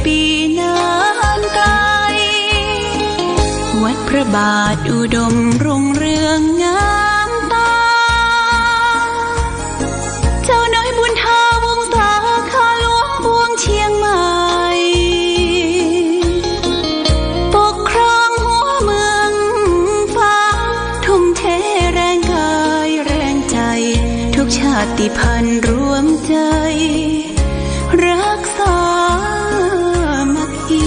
ปีนานไกลวัดพระบาทอุดมรุ่งเรืองงามตาเจ้าน้อยบุญทาวงศาข้าหลวงพวงเชียงใหม่ปกครองหัวเมืองฟ้าทุ่มเทแรงกายแรงใจทุกชาติพันธุ์รวมใจรักษามัคคี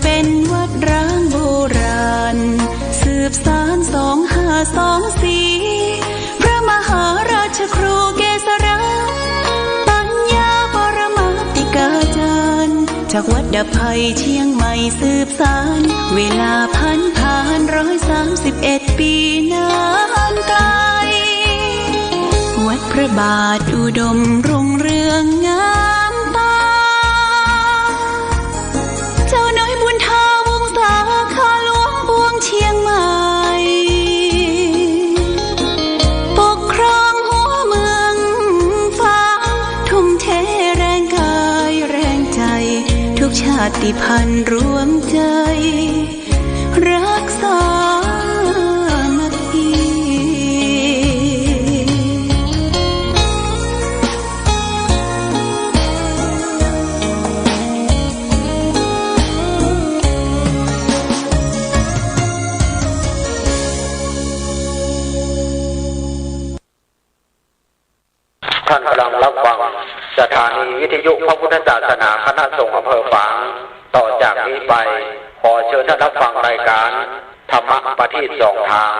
เป็นวัดร้างโบราณสืบสาน2524พระมหาราชครูเกษราปัญญาปรมาติกาจารย์จากวัดดับภัยเชียงใหม่สืบสานเวลาผ่าน131 ปีนานไกลวัดพระบาทอุดมรุ่งเรืองงามตาเจ้าน้อยบุญทาวงศาข้าหลวงพวงเชียงใหม่ปกครองหัวเมืองฟ้าทุ่มเทแรงกายแรงใจทุกชาติพันธุ์รวมใจรักษามัคคีท่านกำลังรับฟังสถานีวิทยุพระพุทธศาสนาคณะสงฆ์อำเภอฝางต่อจากนี้ไปขอเชิญท่านรับฟังรายการธรรมะประทีปสองทาง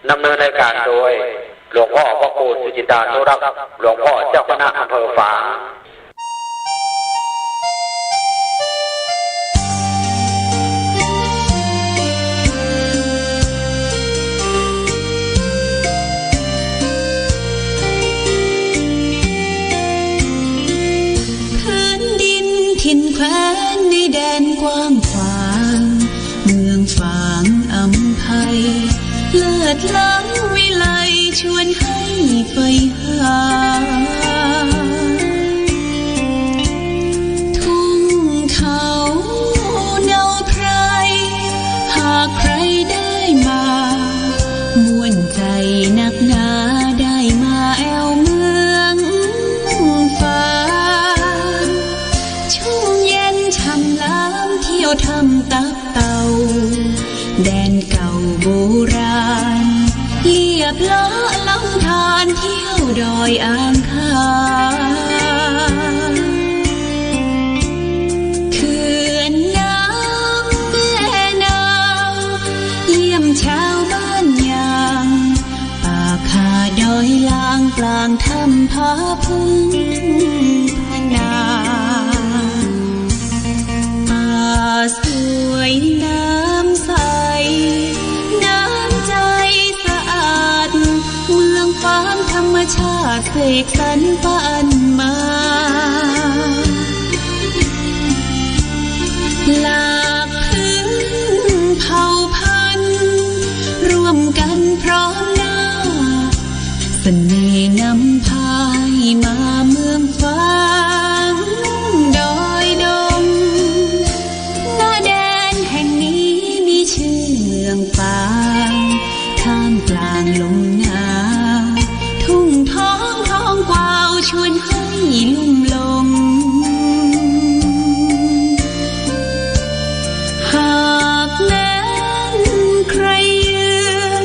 ดำเนินรายการโดยหลวงพ่อพระครูสุจิตานุรักษ์หลวงพ่อเจ้าคณะอำเภอฝางถิ่นแคว้นในแดนกว้างขวางเมืองฝางอำไพเลิศล้ำวิไลชวนให้ไปหาทุ่งเขาเนาไพรหากใครได้มาม่วนใจนักหนาได้มาแอวเมืองฝางชุ่มเย็นช่ำล้ำเที่ยวทำตับเต่าแดนเก่าโบราณเรียบล้อลำธารเที่ยวดอยอ่างขางเขื่อนน้ำแม่นาวเยี่ยมชาวบ้านยางป่าคาดอยลางกลางถ้ำผาพึ่งพนาป่าสวยน้ำใสน้ำใจสะอาดเมืองฟางธรรมชาติเสกสรรปั้นมาหลากพื้นเผ่าพันธุ์ร่วมกันพร้อมหน้าเสน่ห์นำพายมาเมืองฟางดอยดงหน้าแดนแห่งนี้มีชื่อเมืองฟางท่ามกลางลมหนาวทุ่งท้องท้องกวาวชวนให้ลุ่มลงหากแม้นใครยื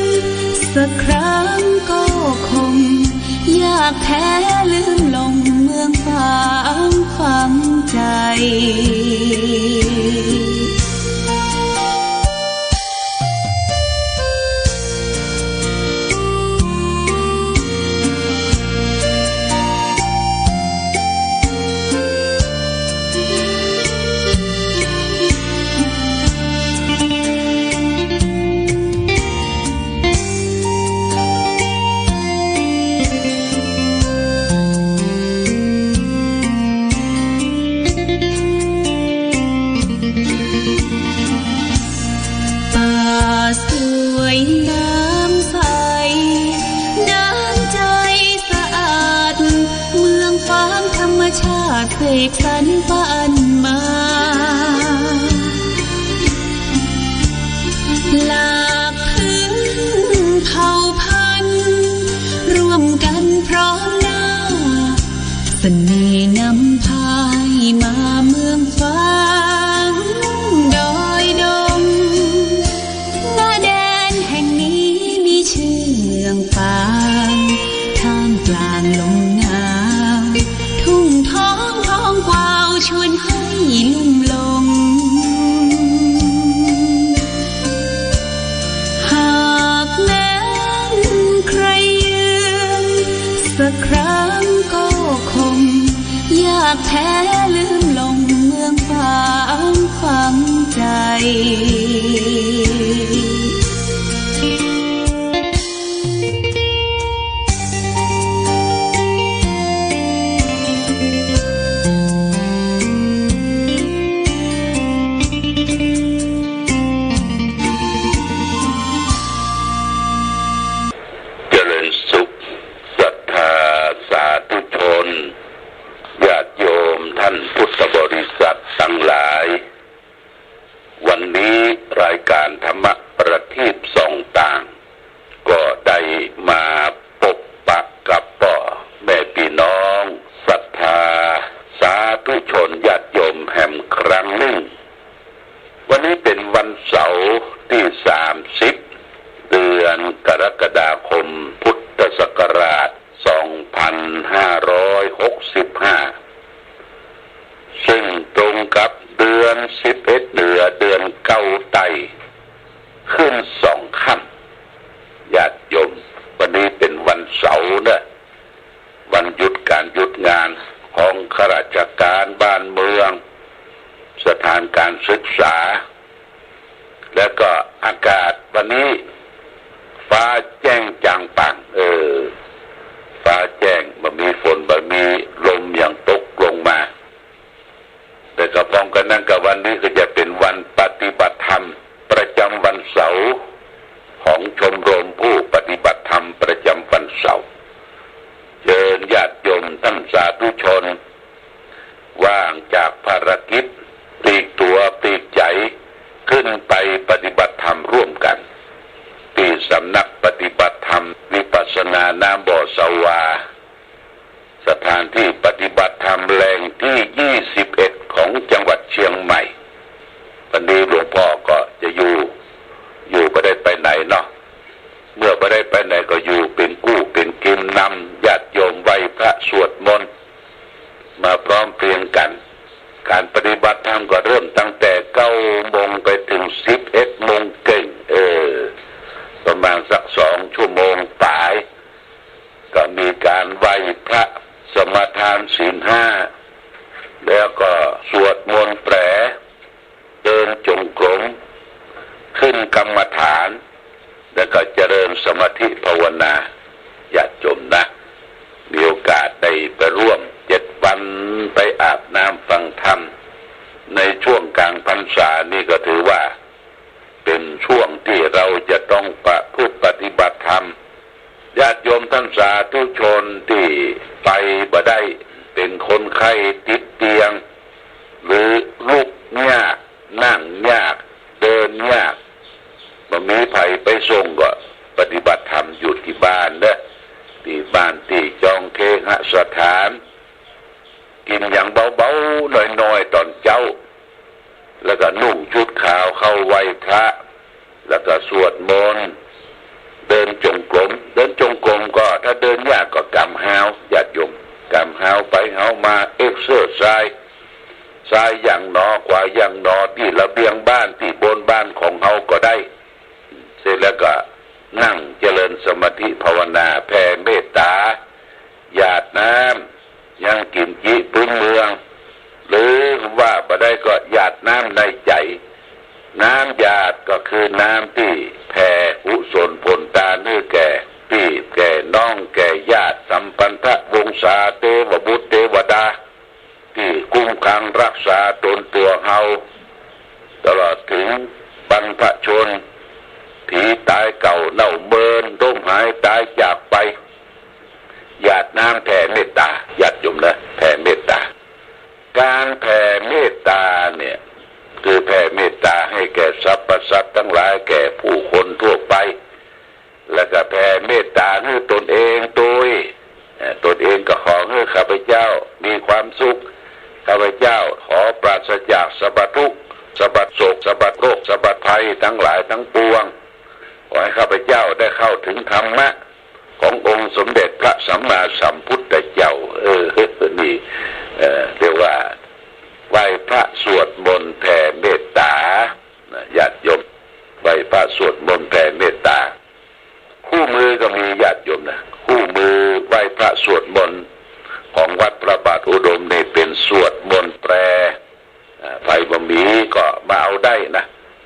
นสักครั้งก็คงยากแท้ลืมลงเมืองฝางฝังใจ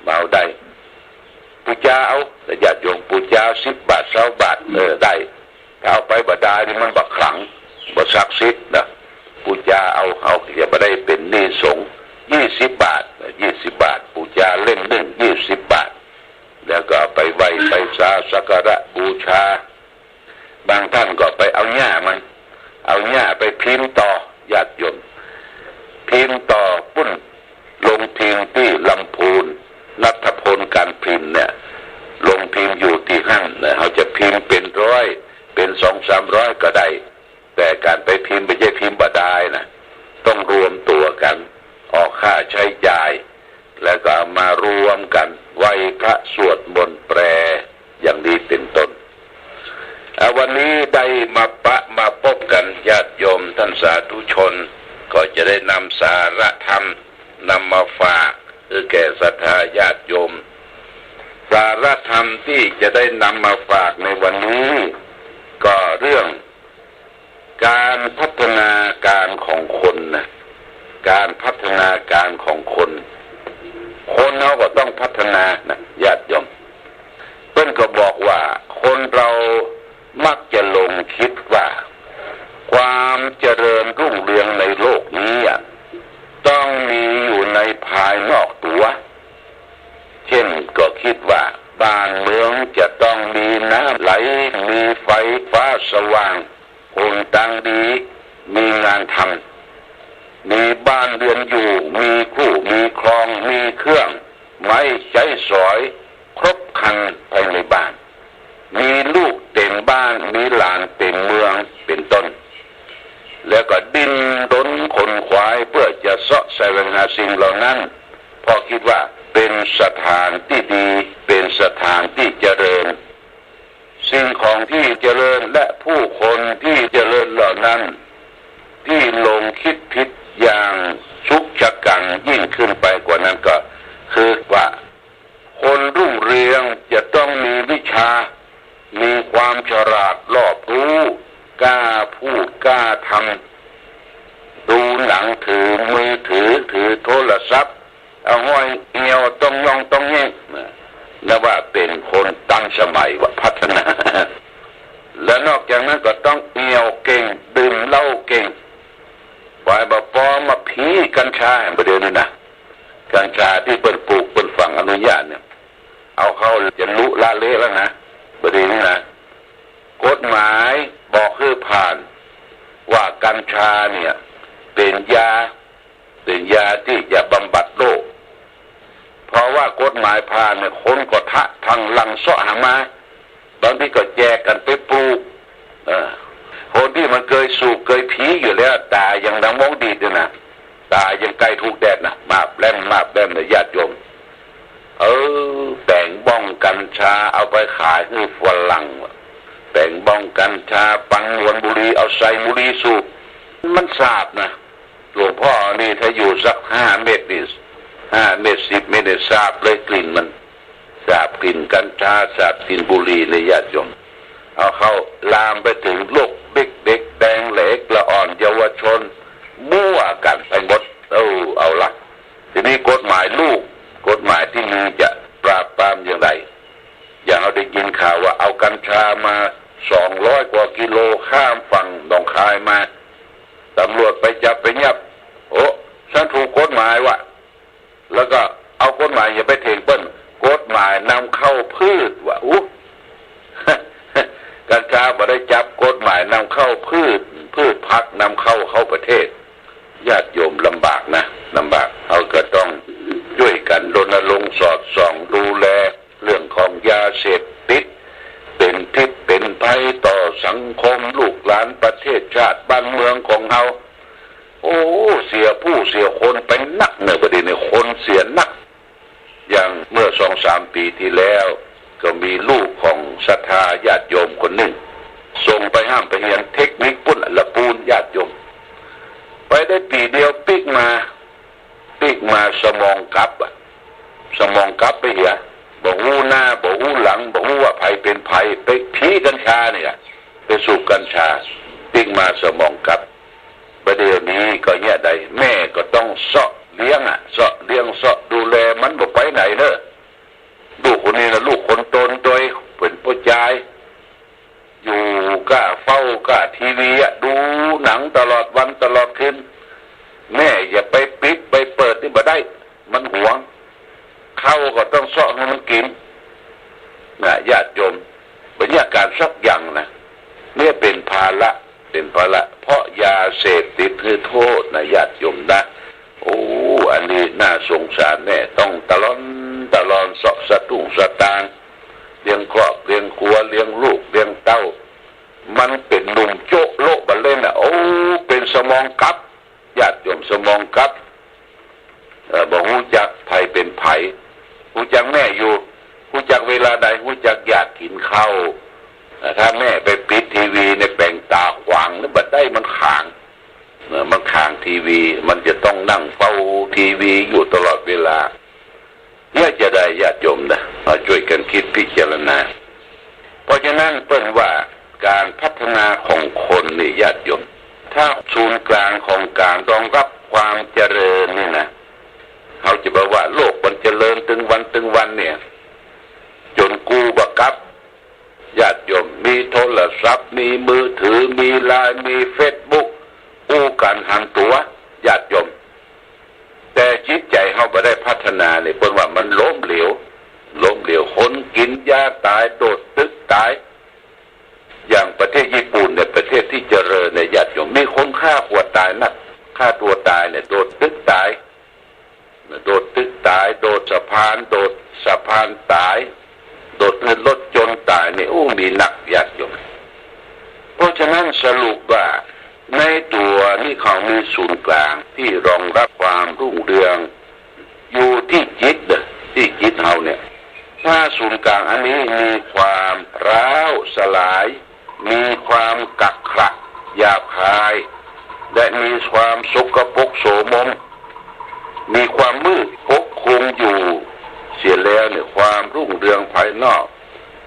ม มาเอาได้ปูจาเอาแต่ญาติโยมปูจา10 บาท20 บาทได้เอาไปบ่ได้นี่มันบักขลังบ่ศักดิ์สิทธิ์นะปูจาเอาอย่าบ่ได้เป็นหนี้สงฆ์20 บาท20 บาทปูจาเล่นหนึ่ง20 บาทแล้วก็ไปไหว้ไปสักการะบูชาบางท่านก็ไปเอาหญ้าไปพิมพ์ต่อญาติโยมพิมพ์ต่อปุ้นลงพิมพ์ที่ลำพูนนัทพลการพิมพ์เนี่ยลงพิมพ์อยู่ที่หั่นเนี่ยเขาจะพิมพ์เป็น100เป็น200-300ก็ได้แต่การไปพิมพ์ไม่ใช่พิมพ์บ่ได้นะต้องรวมตัวกันออกค่าใช้จ่ายแล้วก็มารวมกันไหว้พระสวดมนต์แปลอย่างนี้เป็นต้นวันนี้ได้มาพบกันญาติโยมท่านสาธุชนก็จะได้นำสาระธรรมนำมาฝากแก่ศรัทธาญาติโยมสาระธรรมที่จะได้นำมาฝากในวันนี้ก็เรื่องการพัฒนาการของคนนะการพัฒนาการของคนเราก็ต้องพัฒนานะญาติโยมต้นก็บอกว่าคนเรามักจะหลงคิดว่าความเจริญรุ่งเรืองในโลกนี้ต้องมีอยู่ในภายนอกตัวเช่นก็คิดว่าบ้านเมืองจะต้องมีน้ำไหลมีไฟฟ้าสว่างคนตั้งดีมีงานทำมีบ้านเรือนอยู่มีคู่มีคลองมีเครื่องไม้ใช้สอยครบครันภายในบ้านมีลูกเต็มบ้านมีหลานเต็มเมืองเป็นต้นแล้วก็ดิ้นรนขนขวายเพื่อจะเสาะแสวงหาสิ่งเหล่านั้นเพราะคิดว่าเป็นสถานที่ดีเป็นสถานที่เจริญสิ่งของที่เจริญและผู้คนที่เจริญเหล่านั้นที่ลงคิดผิดอย่างชุกชะกันยิ่งขึ้นไปกว่านั้นก็คือว่าคนรุ่งเรืองจะต้องมีวิชามีความฉลาดรอบรู้กล้าพูดกล้าทำดูหนังถือมือถือโทรศัพท์เอาห้อยเอียวต้องย่องต้องแย่งนั่นว่าเป็นคนตั้งสมัยว่าพัฒนาและนอกจากนั้นก็ต้องเอียวเก่งดื่มเหล้าเก่งปล่อยบะปอมาผีกัญชาประเดี๋ยวนี้นะกัญชาที่เปิดปลูกเปิดฝังอนุญาตเนี่ยเอาเข้าจะลุละเละแล้วนะประเดี๋ยวนี้นะกฎหมายบอกคือผ่านว่ากัญชาเนี่ยเป็นยาที่จะบำบัดโรคเพราะว่ากฎหมายผ่านเนี่ยคนก็ทะทางลังเสาะหามาบางทีก็แจกกันไปปลูกคนที่มันเคยสูบเคยผีอยู่แล้วตายังดังมองดีด้วยนะตายังใกล้ถูกแดดนะมาบแล่มเลยญาติโยมแต่งบ้องกัญชาเอาไปขายให้ฝรั่งแต่งบ้องกัญชาปังวนบุรีเอาใส่บุรีสูบมันสาบนะหลวงพ่อนี่ถ้าอยู่สัก5 เมตรนี่5 เมตร10 เมตรเนี่ยสาบเลยกลิ่นมันสาบกลิ่นกัญชาสาบกลิ่นบุรีเลยญาติโยมเอาเข้าลามไปถึงลูกเด็กแดงเหล็กละอ่อนเยาวชนมั่วกันไปหมดเอาละทีนี้กฎหมายที่มีจะปราบปรามอย่างไรอย่างเราได้ยินข่าวว่าเอากัญชามา200 กว่ากิโลข้ามฝั่งหนองคายมาตำรวจไปจับไปยับฉันถูกกฎหมายวะแล้วก็เอากฎหมายอย่าไปเถียงเปิ้ลกฎหมายนำเข้าพืชวะกัญชาบ่ได้จับกฎหมายนำเข้าพืชพักนำเข้าประเทศญาติโยมลำบากนะลำบากเอาก็ต้องช่วยกันรณรงค์สอดส่องดูแลเรื่องของยาเสพติดเป็นพิษเป็นภัยต่อสังคมลูกหลานประเทศชาติบ้านเมืองของเราเสียผู้เสียคนไปนักเนี่ยประเด็นเนี่ยคนเสียนักอย่างเมื่อ 2-3 ปีที่แล้วก็มีลูกของศรัทธาญาติโยมคนหนึ่งส่งไปห้ามไปเรียนเทคนิคปุ้นละปูนญาติโยมไปได้ปีเดียวปิกมาสมองกลับไปเหี้ยบอกหูหน้าบอกหูหลังบอกหูว่าไผเป็นไผไปผีกัญชาเนี่ยไปสูบกัญชาปิกมาสมองกลับประเดี๋ยวนี้ก็เนี่ยใดแม่ก็ต้องเสาะเลี้ยงดูแลมันบอกไปไหนเนอะ ได้มันหวงเข้าก็ต้องเสาะให้มันกินนะญาติโยมบรรยากาศสักอย่างนะเนี่ยเป็นภาระเพราะยาเสพติดคือโทษนะญาติโยมนะโอ้อันนี้น่าสงสารแน่ต้องตะลอนเสาะสะตุ้งสะตางเลี้ยงครอบเลี้ยงครัวเลี้ยงลูกเลี้ยงเต้ามันเป็นหนุ่มโจ๊ะโลกบัลเล่นโอ้เป็นสมองกับญาติโยมสมองกับบอกหูจักไผเป็นไผหูจักแม่อยู่หูจักเวลาใดหูจักอยากกินข้าวถ้าแม่ไปปิดทีวีในแปลงตาขวางแล้วบัดได้มันค้างทีวีมันจะต้องนั่งเฝ้าทีวีอยู่ตลอดเวลาเนี่ยจะได้ญาติโยมนะมาช่วยกันคิดพิจารณาเพราะฉะนั้นเปิ้นว่าการพัฒนาของคนนี่ญาติโยมถ้าศูนย์กลางของการรองรับความเจริญนี่นะเขาจะบอกว่าโลกมันเจริญตึงวันเนี่ยจนกูบักกับญาติโยมมีโทรศัพท์มีมือถือมีไลน์มีเฟซบุ๊กอู้กันหันตัวญาติโยมแต่จิตใจเขาไม่ได้พัฒนาเลยเพราะว่ามันล้มเหลวคนกินยาตายโดดตึกตายอย่างประเทศญี่ปุ่นเนี่ยประเทศที่เจริญเนี่ยญาติโยมมีคนฆ่าตัวตายเนี่ยโดดตึกตายโดดสะพานตายโดดเงินรถจนตายเนี่ยมีหนักญาติโยมเพราะฉะนั้นสรุปว่าในตัวนี่เขามีศูนย์กลางที่รองรับความรุ่งเรืองอยู่ที่จิตเฮาเนี่ยถ้าศูนย์กลางอันนี้มีความร้าวสลายมีความกักขระหยาบคายและมีความสกปรกโสมมมีความมืดปกคลุมอยู่เสียแล้วเนี่ยความรุ่งเรืองภายนอก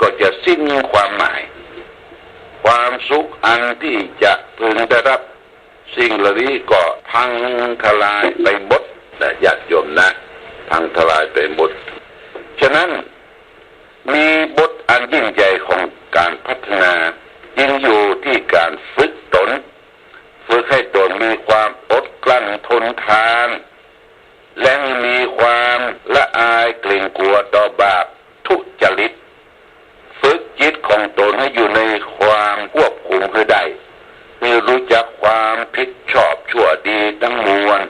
ก็จะสิ้นความหมายความสุขอันที่จะพึงได้รับสิ่งเหล่านี้ก็พังทลายไปหมดนะญาติโยมนะพังทลายไปหมดฉะนั้นมีบทอันยิ่งใหญ่ของการพัฒนายิ่งอยู่ที่การฝึกให้ตนมีความอดกลั้นทนทานและมีความละอายเกรงกลัวต่อบาปทุจริตฝึกจิตของตนให้อยู่ในความควบคุมคือได้ให้รู้จักความผิดชอบชั่วดีทั้งมวล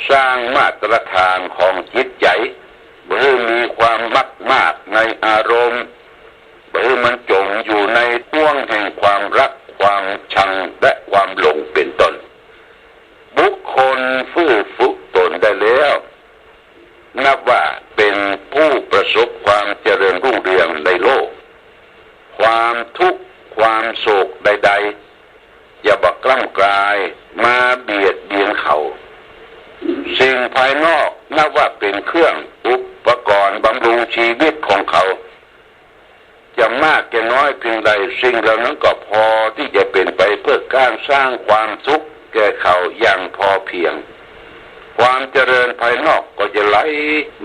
สร้างมาตรฐานของจิตใจเมื่อมีความมากในอารมณ์เมื่อมันจมอยู่ในห่วงแห่งความรักความชังและความหลงเป็นต้นบุคคลฝึกตนได้แล้วนับว่าเป็นผู้ประสบความเจริญรุ่งเรืองในโลกความทุกข์ความโศกใดๆอย่าบักกล้ำกลายมาเบียดเบียนเขาสิ่งภายนอกนับว่าเป็นเครื่องอุปกรณ์บำรุงชีวิตของเขาจะมากจะน้อยเพียงใดสิ่งเหล่านั้นก็พอที่จะเป็นไปเพื่อการสร้างความสุขแก่เขาอย่างพอเพียงความเจริญภายนอกก็จะไหล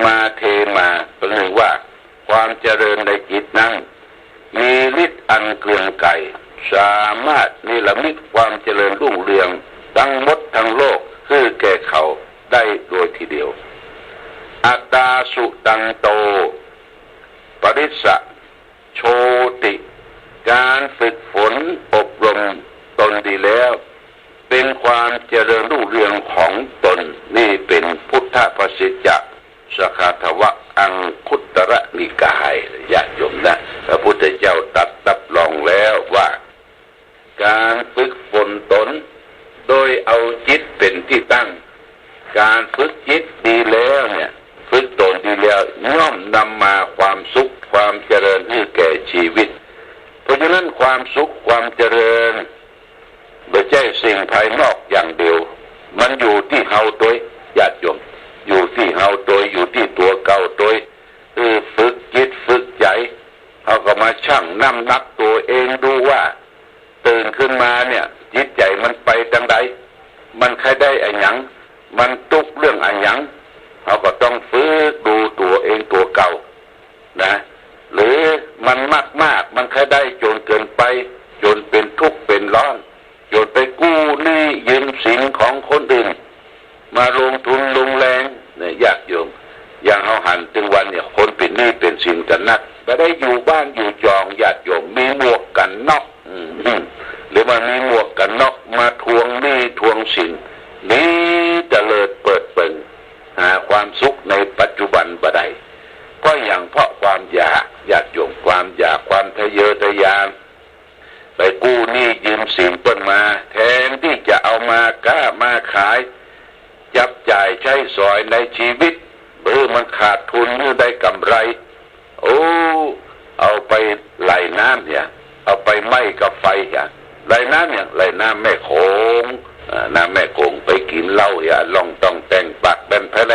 มาเทมาเป็นหนึ่งว่าความเจริญในจิตนั้นมีฤทธิ์อันเกลื่อนไกลสามารถนิรมิตความเจริญรุ่งเรืองทั้งหมดทั้งโลกคือแก่เขาได้โดยทีเดียวอัตตาสุตังโตปริสสะโชติการฝึกฝนอบรมตนดีแล้วเป็นความเจริญรุ่งเรืองของตนนี่เป็นพุทธประสิทธิสคาทวะอังคุตระนิกายญาติโยมนะพระพุทธเจ้าตรัสรับรองแล้วว่าการฝึกฝนตนโดยเอาจิตเป็นที่ตั้งการฝึกจิตดีแล้วเนี่ยฝึกตนดีแล้วย่อมนำมาความสุขความเจริญให้แก่ชีวิตเพราะฉะนั้นความสุขความเจริญไม่ใช่สิ่งภายนอกอย่างเดียวมันอยู่ที่เฮาตัวญาติโยมอยู่ที่เฮาตัวอยู่ที่ตัวเก่าตัวฝึกจิตฝึกใจเอาก็มาชั่งน้ำหนักตัวเองดูว่าตื่นขึ้นมาเนี่ยจิตใจมันไปทางใดมันใครได้อะไรหยังมันตุกเรื่องอะไรหยังเขาก็ต้องฝึกดูตัวเองตัวเก่านะหรือมันมากมันใครได้จนเกินไปจนเป็นทุกข์เป็นร้อนจนไปกู้หนี้ยืมสินของคนอื่นมาลงทุนลงแรงเนี่ย นักไม่ได้อยู่บ้านอยู่จองญาติโยมมีหมวกกันน็อกหรือมันมีหมวกกันน็อกมาทวงหนี้ทวงสินนี้เจริญเปิดเปิงหาความสุขในปัจจุบันบ่ได้ก็อย่างเพราะความอยากญาติโยมความอยากความทะเยอทะยานไปกู้หนี้ยืมสินเปิ้นมาแทนที่จะเอามาก้ามาขายจับจ่ายใช้สอยในชีวิตมันขาดทุนหรือได้กำไรโอ้เอาไปไหลน้ำเนี่ยเอาไปไหม้กับไฟเนี่ยไหลน้ำเนี่ยไหลน้ำแม่โขงน้ำแม่โขงไปกินเหล้าอย่าลองต้องแต่งปากเป็นแผล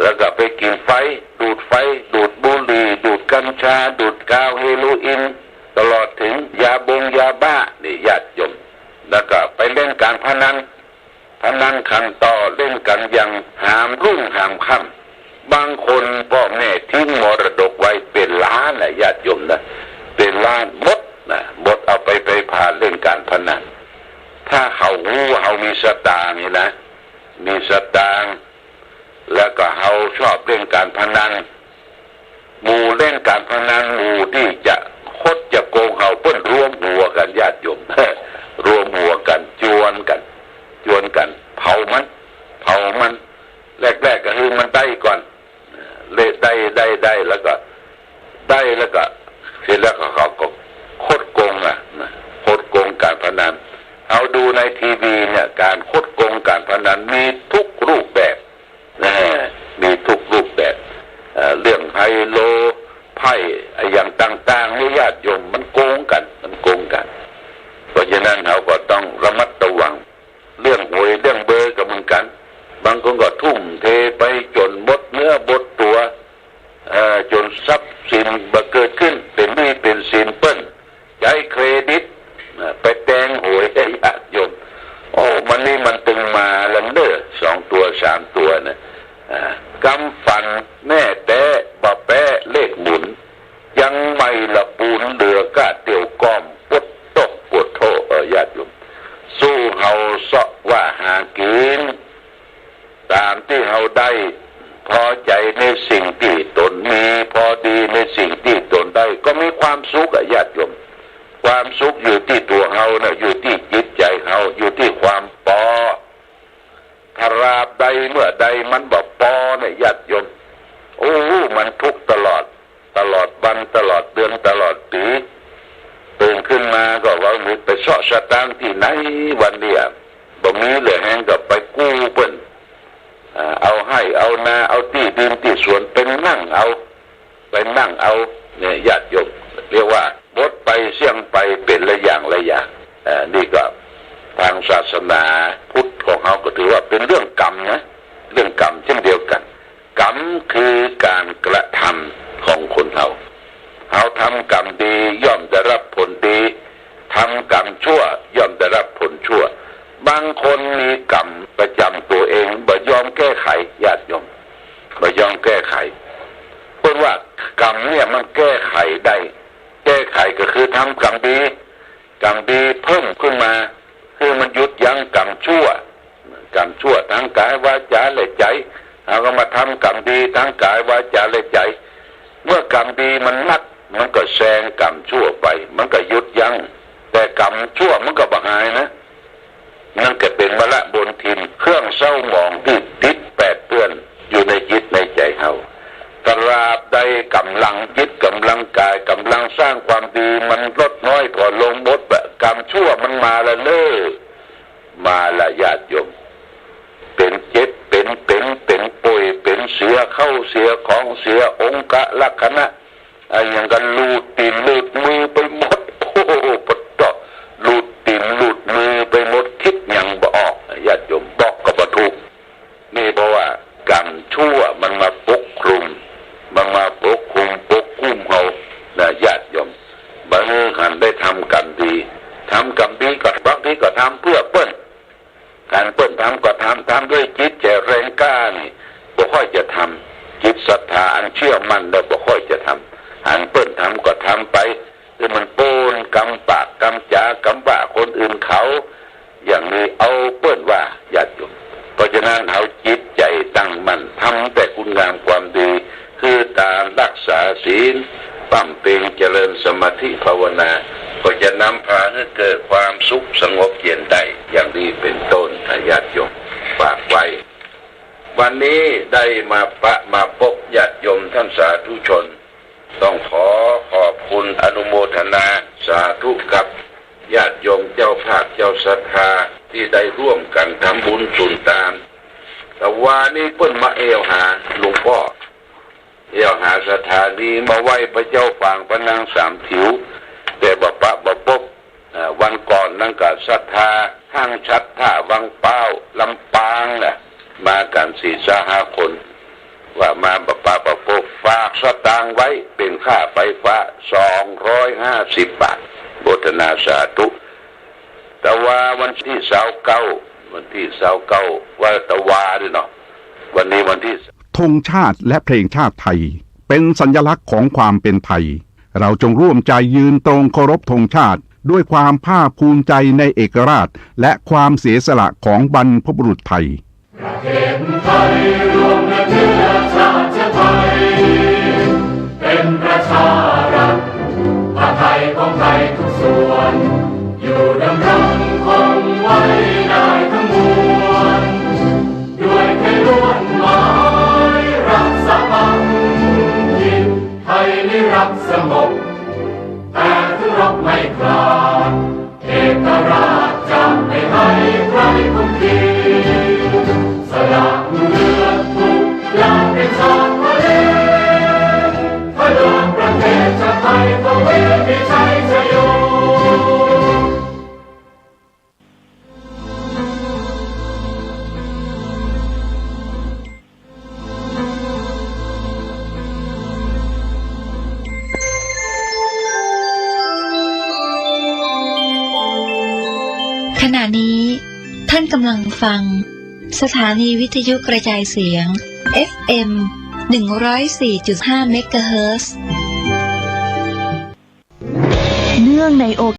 แล้วก็ไปกินไฟดูดบุหรี่ดูดกัญชาดูดกาวเฮโรอีนตลอดถึงยาบ้านี่ญาติโยมแล้วก็ไปเล่นการพนันขันต่อเล่นกันอย่างหามรุ่งหามค่ำบางคนพ่อแม่ทิ้งมรดกไว้เป็นล้านนะญาติโยมนะเป็นล้านหมดเอาไปพาเล่นการพนันถ้าเขารู้ว่าเขามีสตางค์นี่นะมีสตางค์แล้วก็เขาชอบเล่นการพนันหมู่เล่นการพนันหมู่ที่จะคดจะโกงเขาเพิ่นรวมหัวกันญาติโยมรวมหัวกันจวนกันเผามันแรกก็คือมันได้ก่อนได้แล้วก็เสร็จแล้วเขาก็คดโกงคดโกงการพนันเอาดูในทีวีเนี่ยการคดโกงการพนันมีทุกรูปแบบมีทุกรูปแบบเรื่องไฮโลไพ่อย่างต่างๆนี่ญาติโยมมันโกงกันเพราะฉะนั้นเราก็ต้องระมัดระวังเรื่องหวยเรื่องเบอร์ก็เหมือนกันบางคนก็ทุ่มเทไปจนหมดเนื้อหมดตัวจนทรัพย์สินบ่เกิดขึ้นเป็นหนี้เป็นสินเปิ้นใช้เครดิตไปแต่งหวยได้ญาติโยมโอ้มันนี่มันตึงมาแล้วเด้อ2ตัว3ตัวนะกำฟันแม่แต่บะแปะเลขหมุนยังไม่ละปูนเดือกะเตียวก้อมปวดตกปวดโทญาติโยมสู้เฮาเสาะว่าหากินตามที่เฮาได้พอใจในสิ่งที่ตนมีพอดีในสิ่งที่ตนได้ก็มีความสุขญาติโยมความสุขอยู่ที่ตัวเฮานะอยู่ที่จิตใจเฮาอยู่ที่ความปอถ้าราบใดเมื่อใดมันบ่ปอเนี่ยญาติโยมโอ้มันทุกข์ตลอดวันตลอดเดือนตลอดปีตื่นขึ้นมาก็ว่ามีไปเสาะสตางค์ที่ไหนวันเดียวบ่มีเหลือแห้งก็ไปกู้เปิ้นเอาให้เอานาเอาที่ดินที่สวนเป็นนั่งเอาเนี่ยญาติโยมเรียกว่าบดไปเสี่ยงไปเป็นละอย่างนี่ก็ทางศาสนาพุทธของเขาก็ถือว่าเป็นเรื่องกรรมนะเรื่องกรรมเช่นเดียวกันกรรมคือการกระทำของคนเขาทำกรรมดีย่อมได้รับผลดีทำกรรมชั่วย่อมได้รับผลชั่วบางคนมีกรรมประจำตัวเองบ่ยอมแก้ไขญาติโยมบ่ยอมแก้ไขเพราะว่ากรรมเนี่ยมันแก้ไขได้แก้ไขก็คือทำกรรมดีเพิ่มขึ้นมาคือมันหยุดยั้งกรรมชั่วทั้งกายวาจาและใจเอาก็มาทำกรรมดีทั้งกายวาจาและใจเมื่อกรรมดีมันนักมันก็แซงกรรมชั่วไปมันก็หยุดยั้งแต่กรรมชั่วมันก็บ่หายนะนั่นก็เป็นมละบนทินเครื่องเศร้าหมองที่ติดแปดเปื้อนอยู่ในจิตในใจเฮาตราบใดกำลังจิตกำลังกายกำลังสร้างความดีมันลดน้อยพอลงหมดแบบกรรมชั่วมันมาละมาละญาติโยมเป็นเจ็บเป็นป่วยเป็นเสียเข้าเสียของเสียองค์ลักษณะอย่างกันลูดตีนลูดมือไปหมดโอ้ปดต่อลูดตีนลูดมือไปหมดคิดยังบ่ออกญาติโยมบอกก็บ่ถูกนี่เพราะว่ากรรมชั่วมันมาปกคลุมเขาญาติโยมบางหันได้ทำกรรมดีก็บางทีก็ทำเพื่อเปิ้นการเปิ้นทำก็ทำด้วยจิตใจแรงกล้านี่บ่ค่อยจะทำจิตศรัทธาอันเชื่อมั่นแล้วบ่ค่อยจะทำหันเปิ้นทำก็ทำไปคือมันโปนกำปากกำจากำว่าคนอื่นเขาอย่างนี้เอาเปิ้นว่าญาติโยมเพราะฉะนั้นเอาจิตใจตั้งมั่นทำแต่คุณงามความดี คือการรักษาศีลปั้มเพ็งเจริญสมาธิภาวนาก็จะนำพาให้เกิดความสุขสงบเย็นได้อย่างนี้เป็นต้นญาติโยมฝากไว้วันนี้ได้มาพบญาติโยมท่านสาธุชนต้องขอบคุณอนุโมทนาสาธุกับญาติโยมเจ้าภาพเจ้าศรัทธาที่ได้ร่วมกันทำบุญสุนทานแต่ว่านี่เพิ่นมาหาหลวงพ่อหาสถานีมาไหว้พระเจ้าฝางพระนางสามถิวแต่บ่พบวันก่อนนั่งกับศรัทธาห้างชัดท่าวังเป้าลำปางน่ะมากัน4-5 คนว่ามาบ่พบฝากสตางค์ไว้เป็นค่าไฟฟ้า250 บาทโมทนาสาธุแต่ว่าวันที่29ว่าตะวาด้วยเนาะวันนี้วันที่ธงชาติและเพลงชาติไทยเป็นสัญลักษณ์ของความเป็นไทยเราจงร่วมใจยืนตรงเคารพธงชาติด้วยความภาคภูมิใจในเอกราชและความเสียสละของบรรพบุรุษไทยประเทศไทยรวมและเชื้อชาติไทยเป็นประชารัฐผ้าไทยของไทยทุกส่วนอยู่ดำรงคงไว้ได้ทั้งมวลด้วยแค่ล้วนหมายรักษาพันธิตไทยนิรักสงบแต่ถึงรบไม่กล้าเอกราชจะไม่ให้ใครคุมขีสละเลือดทุกอย่างเป็นชาติทะเลพระดวงประเทศชาติไทยทวีมีชัยชโยขณะนี้ท่านกำลังฟังสถานีวิทยุกระจายเสียง FM 104.5 เมกะเฮิรตซ์เนื่องในโอกาส